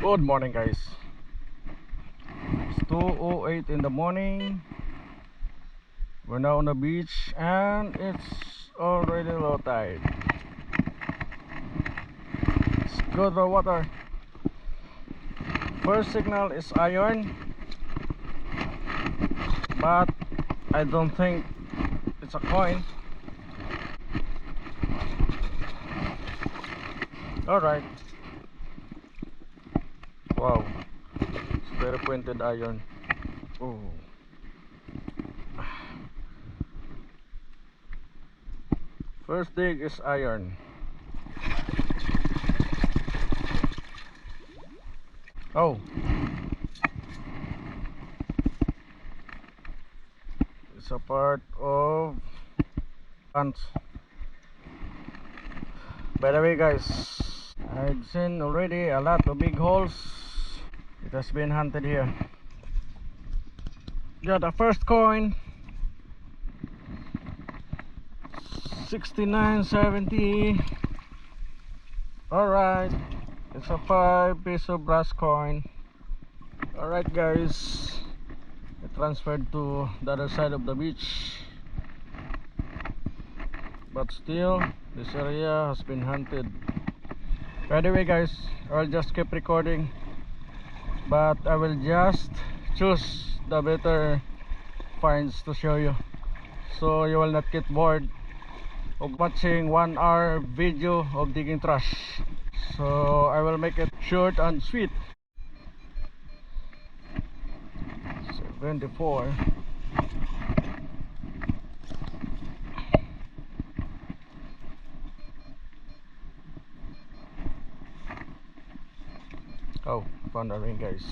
Good morning, guys. It's 2:08 in the morning. We're now on the beach and it's already low tide. It's good for water. First signal is iron, but I don't think it's a coin. Alright. Wow. It's very pointed iron. Oh. First dig is iron. Oh. It's a part of ants. By the way, guys, I've seen already a lot of big holes. It has been hunted here. Got a first coin, 69.70. Alright, it's a 5 peso brass coin. Alright, guys, I transferred to the other side of the beach, but still this area has been hunted. By the way, guys, I'll just keep recording, but I will just choose the better finds to show you, so you will not get bored of watching 1 hour video of digging trash. So I will make it short and sweet. 74. Oh, found a ring, guys.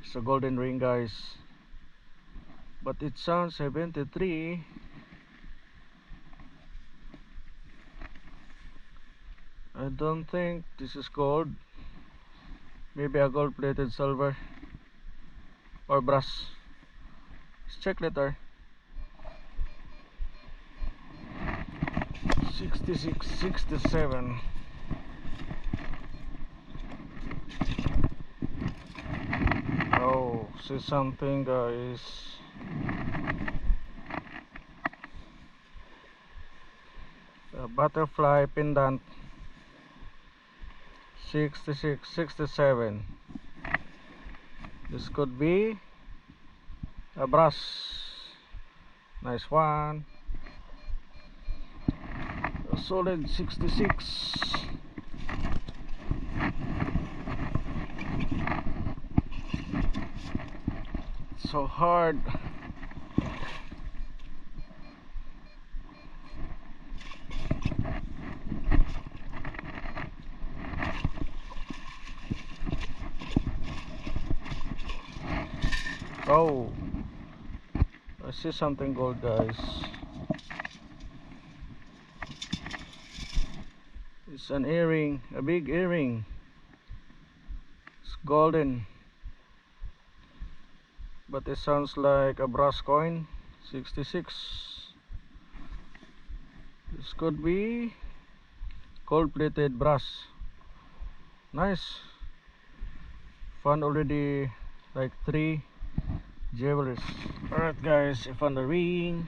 It's a golden ring, guys, but it sounds 73. I don't think this is gold. Maybe a gold plated silver or brass. Let's check later. 66, 67. Oh, see something, guys. A butterfly pendant. 66, 67. This could be a brass. Nice one. A solid 66. So hard. Oh, I see something gold, guys. It's an earring, a big earring. It's golden, but it sounds like a brass coin. 66. This could be gold plated brass. Nice. Found already like 3 jewelries. Alright, guys, I found a ring.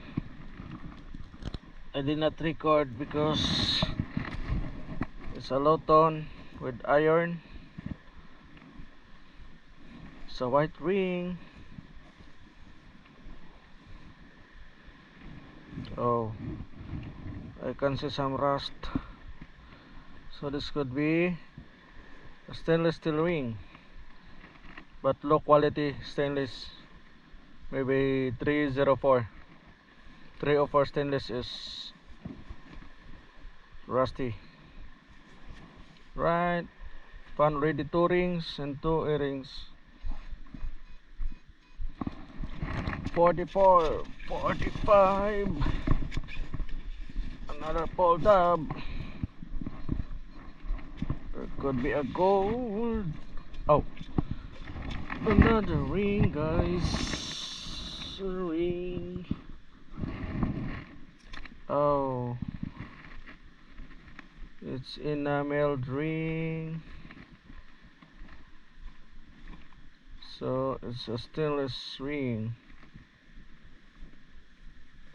I did not record because it's a low tone with iron. It's a white ring. Oh, I can see some rust. So this could be a stainless steel ring, but low quality stainless. Maybe 304. 304 stainless is rusty. Right. Found already 2 rings and 2 earrings. 44, 45. Another pull tab. There could be a gold. Oh, another ring, guys. A ring. It's enameled ring. So it's a stainless ring.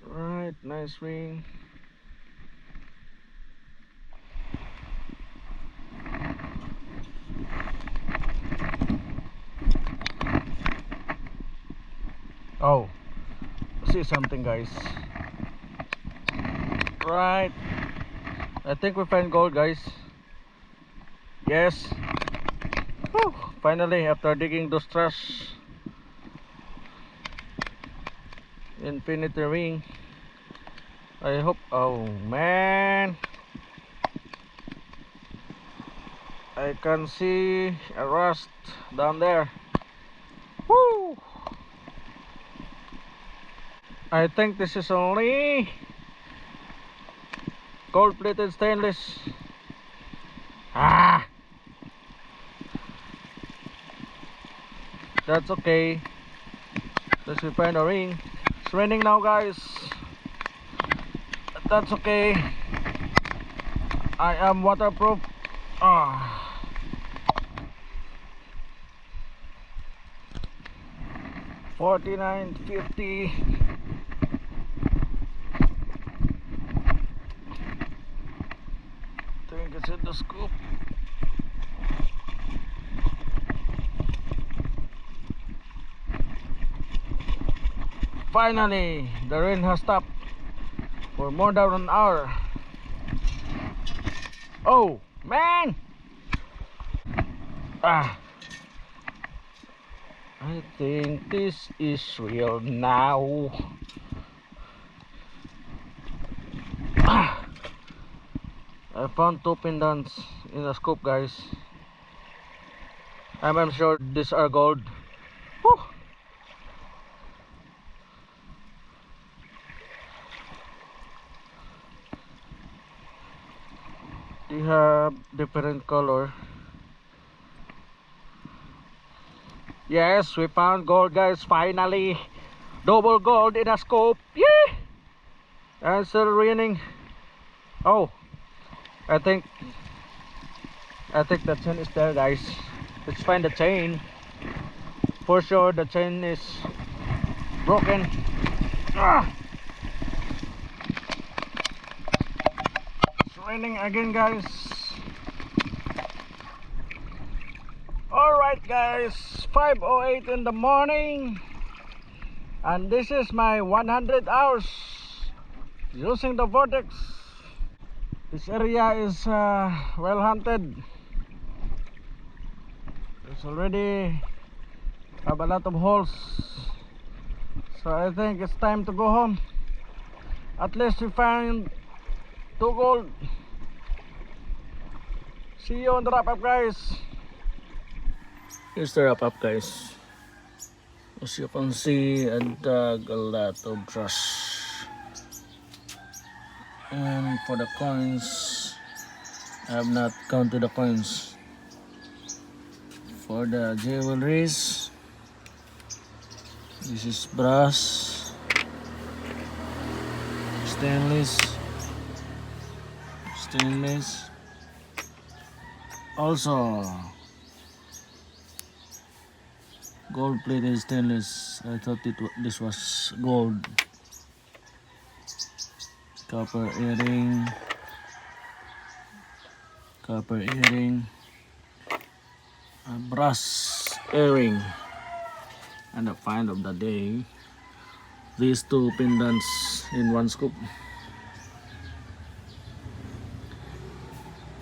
Right, nice ring. Oh, see something, guys. Right, I think we find gold, guys. Yes. Whew. Finally, after digging those trash, infinity ring. I hope. Oh man, I can see a rust down there. Woo! I think this is only gold plated stainless. Ah, that's okay. Let's find a ring. It's raining now, guys. But that's okay. I am waterproof. Ah, 49.50. Think it's in the scoop. Finally, the rain has stopped for more than an hour. Oh man! Ah, I think this is real now. Ah, I found two pendants in a scoop, guys. I'm sure these are gold. Whew. They have different color. Yes, we found gold, guys. Finally, double gold in a scoop. Yeah, and still raining. Oh, I think the chain is there, guys. Let's find the chain. For sure, the chain is broken. Ah, it's raining again, guys. Alright, guys, 5:08 in the morning, and this is my 100 hours using the vortex. This area is well hunted. There's already have a lot of holes, so I think it's time to go home. At least we find two gold. See you on the wrap up, guys. Here's the wrap up, guys. As you can see, I dug a lot of trash. And for the coins, I have not counted the coins. For the jewelries, this is brass, stainless, also gold plated stainless. I thought this was gold. Copper earring, a brass earring, and the find of the day, these two pendants in one scoop.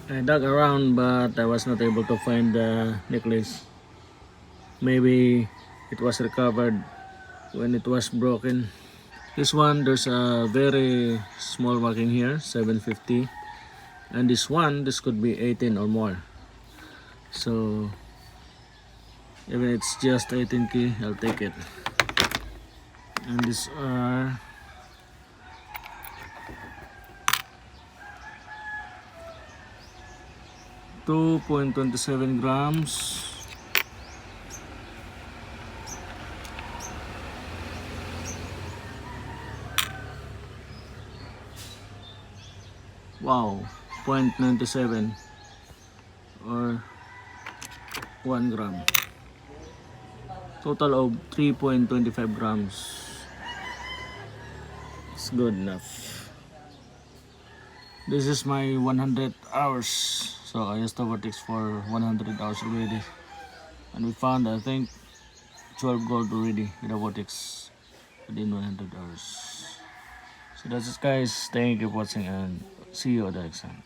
I dug around, but I was not able to find the necklace. Maybe it was recovered when it was broken. This one, there's a very small marking here, 750, and this one, this could be 18 or more. So even it's just 18k, I'll take it. And these are .27 grams. Wow, 0.97 or 1 gram. Total of 3.25 grams. It's good enough. This is my 100 hours. So I used the vortex for 100 hours already. And we found, I think, 12 gold already with the vortex within 100 hours. So that's it guys. Thank you for watching and see you at the next time.